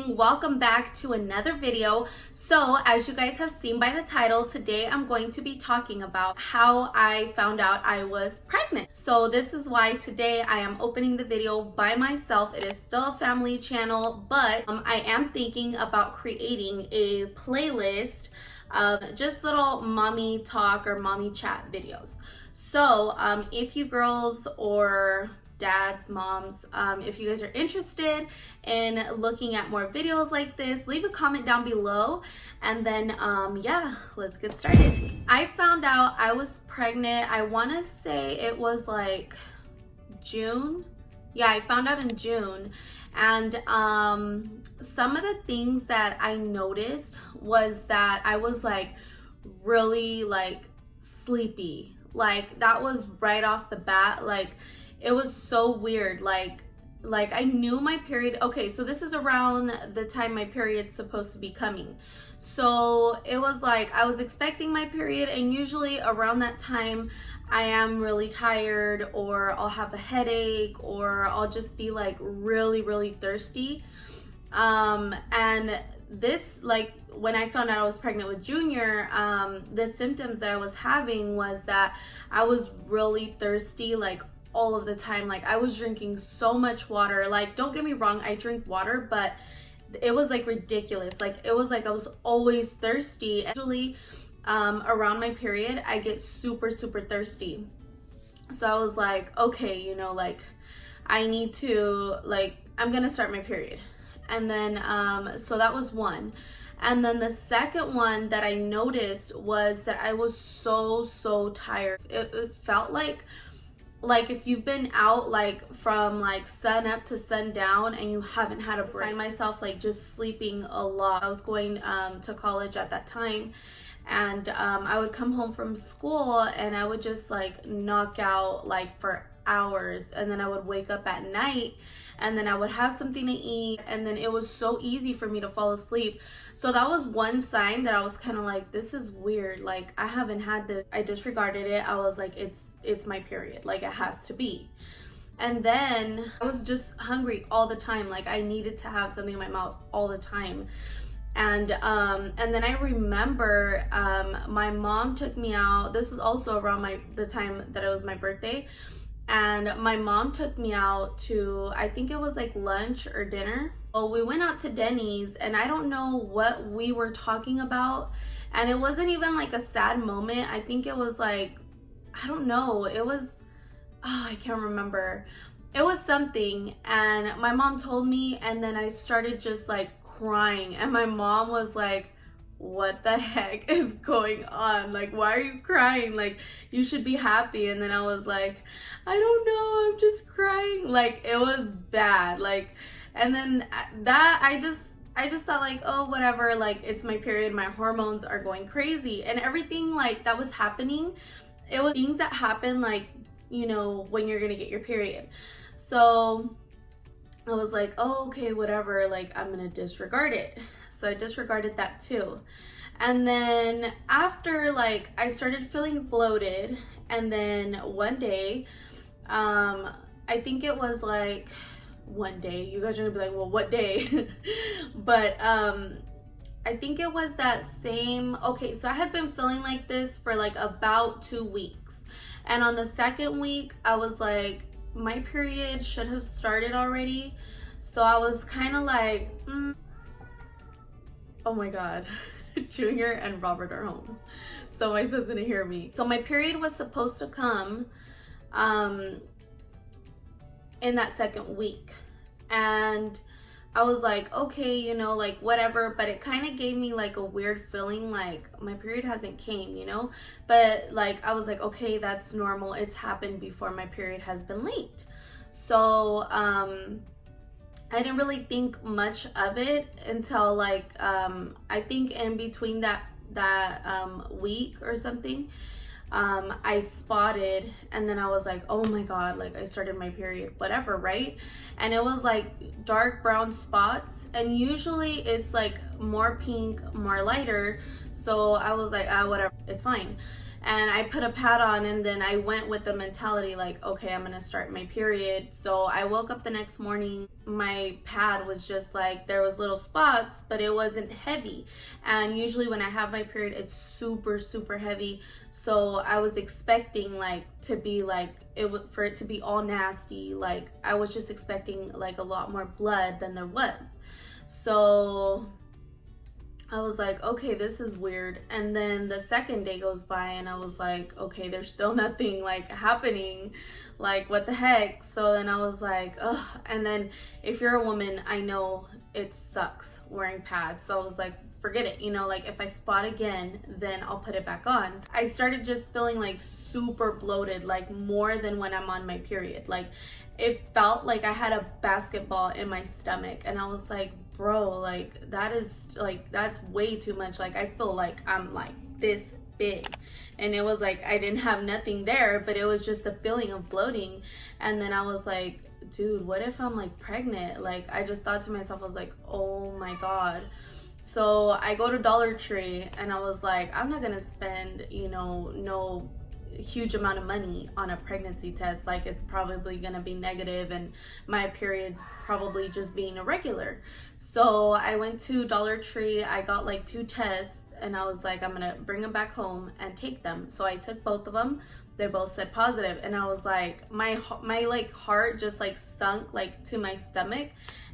morning, welcome back to another video. So as you guys have seen by the title, today I'm going to be talking about how I found out I was pregnant. So this is why today I am opening the video by myself. It is still a family channel, but I am thinking about creating a playlist of just little mommy talk or mommy chat videos. So if you girls or dads, moms, if you guys are interested in looking at more videos like this, leave a comment down below, and then yeah, let's get started. I found out I was pregnant, I want to say it was like June. Yeah, I found out in June. And some of the things that I noticed was that I was like really like sleepy. Like that was right off the bat. Like it was so weird. Like I knew my period. Okay, so this is around the time my period's supposed to be coming. So it was like I was expecting my period, and usually around that time I am really tired, or I'll have a headache, or I'll just be like really thirsty. And this, like when I found out I was pregnant with Junior, the symptoms that I was having was that I was really thirsty, like all of the time. Like I was drinking so much water. Like don't get me wrong, I drink water, but it was like ridiculous. Like it was like I was always thirsty. Actually, around my period I get super thirsty. So I was like, okay, you know, like I need to, like, I'm gonna start my period. And then so that was one. And then the second one that I noticed was that I was so tired. It felt like if you've been out like from like sun up to sundown and you haven't had a break. I find myself like just sleeping a lot. I was going to college at that time, and I would come home from school and I would just like knock out like for hours, and then I would wake up at night and then I would have something to eat, and then it was so easy for me to fall asleep. So that was one sign that I was kind of like, this is weird, like I haven't had this. I disregarded it. I was like, it's my period, like it has to be. And then I was just hungry all the time. Like I needed to have something in my mouth all the time. And then I remember my mom took me out. This was also around the time that it was my birthday. And my mom took me out to, I think it was like lunch or dinner. Well, we went out to Denny's, and I don't know what we were talking about. And it wasn't even like a sad moment. I think it was like, I don't know. It was, oh, I can't remember. It was something. And my mom told me, and then I started just like crying. And my mom was like, what the heck is going on? Like, why are you crying? Like, you should be happy. And then I was like, I don't know, I'm just crying. Like, it was bad. Like, and then that I just thought like, oh, whatever, like it's my period, my hormones are going crazy. And everything like that was happening, it was things that happen like, you know, when you're gonna get your period. So I was like, oh, okay, whatever, like I'm gonna disregard it. So I disregarded that too. And then after, like, I started feeling bloated, and then one day, I think it was like one day, you guys are gonna be like, well, what day? But I think it was that same, okay, so I had been feeling like this for like about 2 weeks. And on the second week, I was like, my period should have started already. So I was kind of like, oh my God, Junior and Robert are home, so my son's gonna hear me. So my period was supposed to come in that second week, and I was like, okay, you know, like whatever, but it kind of gave me like a weird feeling like my period hasn't came, you know. But like I was like, okay, that's normal, it's happened before, my period has been late. So I didn't really think much of it until like I think in between that week or something, I spotted, and then I was like, oh my God, like I started my period, whatever, right? And it was like dark brown spots, and usually it's like more pink, more lighter. So I was like, ah, whatever, it's fine. and I put a pad on, and then I went with the mentality like, okay, I'm gonna start my period. So I woke up the next morning, my pad was just like, there was little spots, but it wasn't heavy. And usually when I have my period, it's super heavy. So I was expecting like to be like, for it to be all nasty. Like I was just expecting like a lot more blood than there was. So I was like, okay, this is weird. And then the second day goes by and I was like, okay, there's still nothing like happening. Like, what the heck? So then I was like, ugh. And then if you're a woman, I know it sucks wearing pads. So I was like, forget it. You know, like if I spot again, then I'll put it back on. I started just feeling like super bloated, like more than when I'm on my period. Like it felt like I had a basketball in my stomach, and I was like, bro, like that is like, that's way too much. Like I feel like I'm like this big. And it was like I didn't have nothing there, but it was just the feeling of bloating. And then I was like, dude, what if I'm like pregnant? Like I just thought to myself, I was like, oh my god. So I go to Dollar Tree and I was like, I'm not gonna spend, you know, no huge amount of money on a pregnancy test. Like it's probably gonna be negative and my period's probably just being irregular. So I went to Dollar Tree, I got like 2 tests, and I was like, I'm gonna bring them back home and take them. So I took both of them. They both said positive, and I was like, my like heart just like sunk like to my stomach,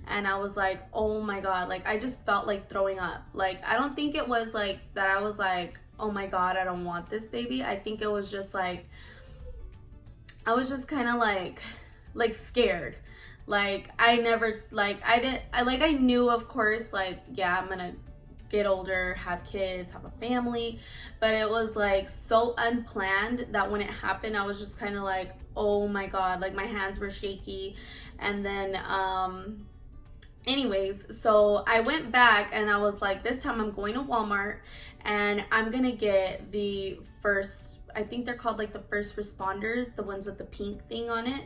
and I was like, oh my god, like I just felt like throwing up. Like I don't think it was like that I was like, oh my god, I don't want this baby. I think it was just like, I was just kind of like scared. Like I never, like I knew, of course, like, yeah, I'm gonna get older, have kids, have a family, but it was like so unplanned that when it happened, I was just kind of like, oh my god, like my hands were shaky. And then anyways, so I went back and I was like, this time I'm going to Walmart and I'm gonna get the first, I think they're called like the first responders, the ones with the pink thing on it.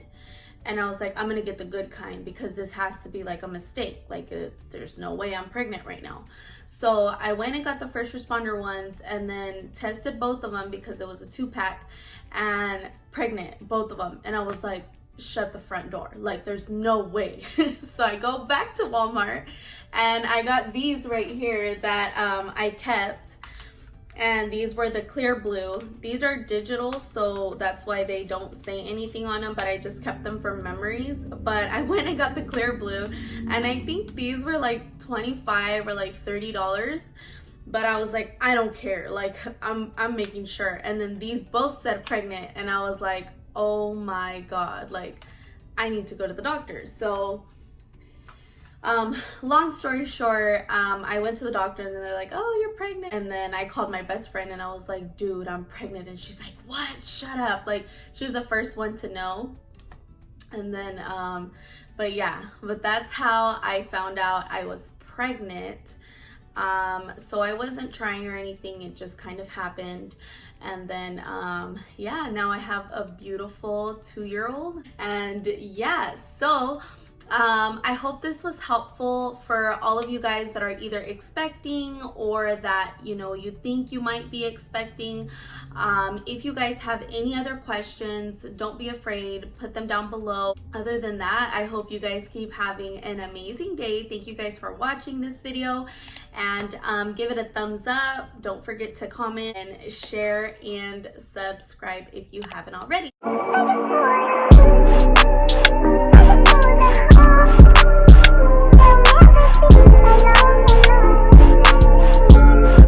And I was like, I'm gonna get the good kind because this has to be like a mistake. Like there's no way I'm pregnant right now. So I went and got the first responder ones and then tested both of them because it was a 2-pack, and pregnant, both of them. And I was like, shut the front door. Like there's no way. So I go back to Walmart and I got these right here that I kept. And these were the clear blue. These are digital, so that's why they don't say anything on them, but I just kept them for memories. But I went and got the clear blue, and I think these were like $25 or like $30. But I was like, I don't care. Like I'm making sure. And then these both said pregnant, and I was like, oh my god, like I need to go to the doctor. So long story short, I went to the doctor and they're like, oh, you're pregnant. And then I called my best friend and I was like, dude, I'm pregnant. And she's like, what? Shut up. Like she was the first one to know. And then but yeah, but that's how I found out I was pregnant. So I wasn't trying or anything, it just kind of happened. And then yeah, now I have a beautiful 2-year-old. And yeah, so I hope this was helpful for all of you guys that are either expecting or that, you know, you think you might be expecting. If you guys have any other questions, don't be afraid, put them down below. Other than that, I hope you guys keep having an amazing day. Thank you guys for watching this video, and give it a thumbs up. Don't forget to comment and share and subscribe if you haven't already.